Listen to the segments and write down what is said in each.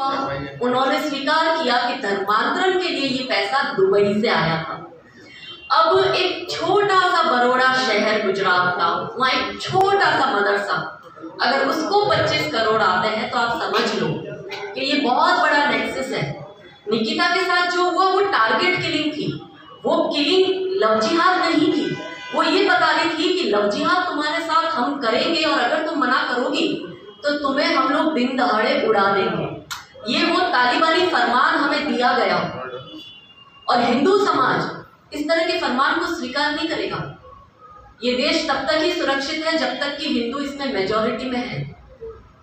हुआ, उन्होंने स्वीकार किया कि धर्मांतरण के लिए ये पैसा दुबई से आया था। अब एक छोटा सा बड़ौदा शहर गुजरात का, वहाँ एक छोटा सा मदरसा, अगर उसको 25 करोड़ आते हैं तो आप समझ लो कि ये बहुत बड़ा नेक्सस है। निकिता के साथ जो हुआ वो टारगेट किलिंग थी, वो किलिंग लव जिहाद नहीं थी। वो ये बता रही थी कि लव जिहाद तुम्हारे साथ हम करेंगे और अगर तुम मना करोगी तो तुम्हें हम लोग दिन दहाड़े उड़ा देंगे। ये वो तालिबानी फरमान हमें दिया गया और हिंदू समाज इस तरह के फरमान को स्वीकार नहीं करेगा। ये देश तब तक ही सुरक्षित है जब तक कि हिंदू इसमें मेजॉरिटी में है।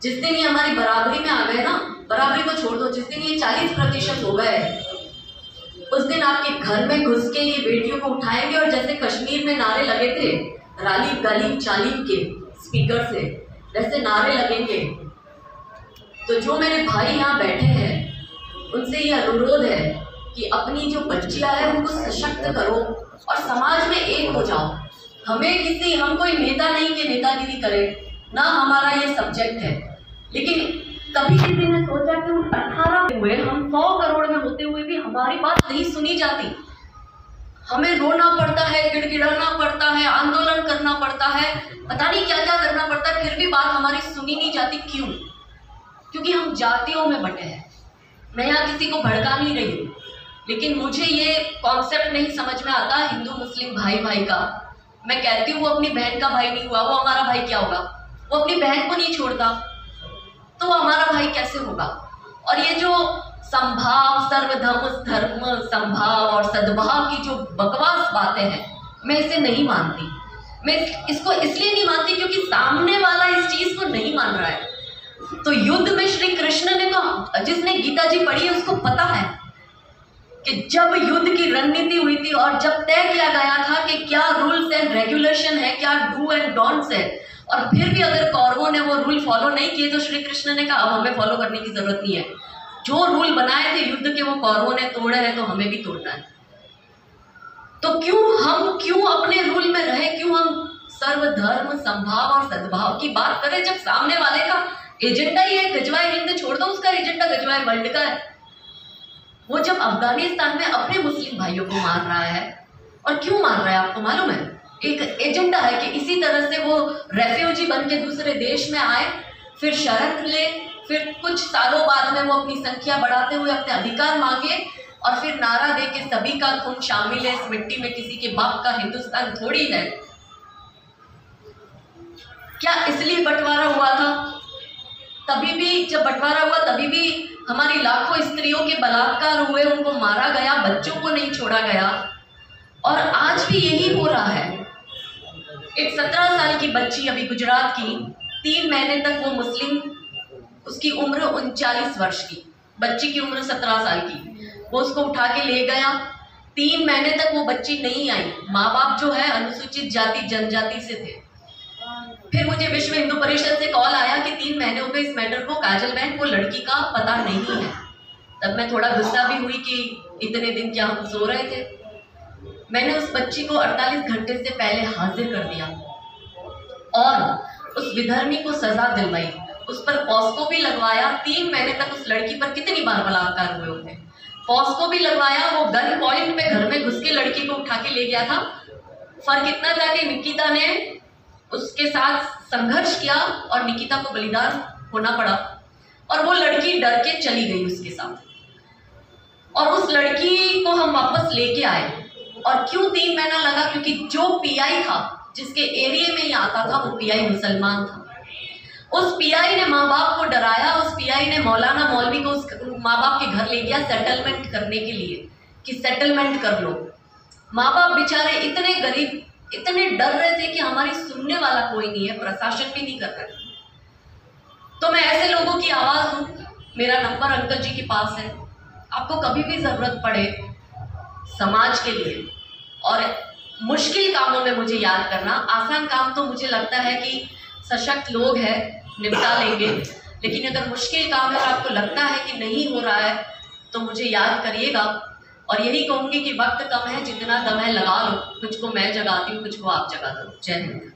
जिस दिन ये हमारी बराबरी में आ गए ना, बराबरी को छोड़ दो, जिस दिन ये 40% हो गए उस दिन आपके घर में घुस के ये बेटियों को उठाएंगे और जैसे कश्मीर में नारे लगे थे रालीब गालीब चालीब के स्पीकर से, वैसे नारे लगेंगे। तो जो मेरे भाई यहाँ बैठे हैं उनसे ये अनुरोध है कि अपनी जो बच्चियाँ हैं उनको सशक्त करो और समाज में एक हो जाओ। हम कोई नेता नहीं कि नेतागिरी करे ना, हमारा ये सब्जेक्ट है। लेकिन कभी किसी ने सोचा कि 18 हुए हम 100 करोड़ में होते हुए भी हमारी बात नहीं सुनी जाती। हमें रोना पड़ता है, गिड़गिड़ाना पड़ता है, आंदोलन करना पड़ता है, पता नहीं क्या क्या करना पड़ता है, फिर भी बात हमारी सुनी नहीं जाती। क्यों? क्योंकि हम जातियों में बटे हैं। मैं यहाँ किसी को भड़का नहीं रही हूँ, लेकिन मुझे ये कॉन्सेप्ट नहीं समझ में आता हिंदू मुस्लिम भाई भाई का। मैं कहती हूँ वो अपनी बहन का भाई नहीं हुआ, वो हमारा भाई क्या होगा? वो अपनी बहन को नहीं छोड़ता तो वो हमारा भाई कैसे होगा? और ये जो संभाव, सर्वधर्म संभाव और सद्भाव की जो बकवास बातें हैं, मैं इसे नहीं मानती। मैं इसको इसलिए नहीं मानती क्योंकि सामने वाला इस चीज को नहीं मान रहा है। तो युद्ध में श्री कृष्ण ने तो, जिसने गीता जी पढ़ी है उसको पता है कि जब युद्ध की रणनीति हुई थी और जब तय किया गया था कि क्या रूल्स एंड रेगुलेशन है, क्या डू एंड डोंट्स है, और फिर भी अगर कौरवों ने वो रूल फॉलो नहीं किए तो श्री कृष्ण ने कहा अब हमें फॉलो करने की जरूरत नहीं है। जो रूल बनाए थे युद्ध के वो कौरवों ने तोड़े हैं तो हमें भी तोड़ना है। तो क्यों अपने रूल में रहे? क्यों हम सर्वधर्म संभाव और सद्भाव की बात करें जब सामने वाले का एजेंडा ही है गजवाए हिंद? छोड़ दो, उसका एजेंडा गजवाए वर्ल्ड का है। वो जब अफगानिस्तान में अपने मुस्लिम भाइयों को मार रहा है, और क्यों मार रहा है आपको मालूम है? एक एजेंडा है कि इसी तरह से वो रेफ्यूजी बन के दूसरे देश में आए, फिर शरण ले, फिर कुछ सालों बाद में वो अपनी संख्या बढ़ाते हुए अपने अधिकार मांगे और फिर नारा दे के सभी का खून शामिल है इस मिट्टी में, किसी के बाप का हिंदुस्तान थोड़ी है। क्या इसलिए बंटवारा हुआ था? तभी भी जब बंटवारा हुआ तभी भी हमारी लाखों स्त्रियों के बलात्कार हुए, उनको मारा गया, बच्चों को नहीं छोड़ा गया। और आज भी यही हो रहा है। एक 17 साल की बच्ची अभी गुजरात की, 3 महीने तक वो मुस्लिम, उसकी उम्र 39 वर्ष की, बच्ची की उम्र 17 साल की, वो उसको उठा के ले गया। 3 महीने तक वो बच्ची नहीं आई। माँ बाप जो है अनुसूचित जाति जनजाति से थे। फिर मुझे विश्व हिंदू परिषद से कॉल आया कि 3 महीने हो गए इस मैटर को, काजल बहन को लड़की का पता नहीं है। तब मैं थोड़ा गुस्सा भी हुई कि इतने दिन क्या हम सो रहे थे। मैंने उस बच्ची को 48 घंटे से पहले हाजिर कर दिया और उस विधर्मी को सजा दिलवाई, उस पर पॉस्को भी लगवाया। 3 महीने तक उस लड़की पर कितनी बार बलात्कार हुए होंगे, पॉस्को भी लगवाया। वो गन पॉइंट पे घर में घुस के लड़की को उठा के ले गया था। फर्क इतना था कि निकिता ने उसके साथ संघर्ष किया और निकिता को बलिदान होना पड़ा और वो लड़की डर के चली गई उसके साथ। और उस लड़की को हम वापस लेके आए। और क्यों 3 महीना लगा? क्योंकि जो पीआई था, जिसके एरिया में ही आता था, वो पीआई मुसलमान था। उस पीआई ने माँ बाप को डराया। उस पीआई ने मौलाना मौलवी को उस माँ बाप के घर ले गया सेटलमेंट करने के लिए कि सेटलमेंट कर लो। माँ बाप बेचारे इतने गरीब, इतने डर रहे थे कि हमारी सुनने वाला कोई नहीं है, प्रशासन भी नहीं कर रहा। तो मैं ऐसे लोगों की आवाज़ हूँ। मेरा नंबर अंकल जी के पास है, आपको कभी भी ज़रूरत पड़े समाज के लिए और मुश्किल कामों में मुझे याद करना। आसान काम तो मुझे लगता है कि सशक्त लोग हैं निपटा लेंगे, लेकिन अगर मुश्किल काम है और आपको लगता है कि नहीं हो रहा है तो मुझे याद करिएगा। और यही कहूँगी कि वक्त कम है, जितना दम है लगा लो। कुछ को मैं जगाती हूँ, कुछ को आप जगा दो। जय हिंद।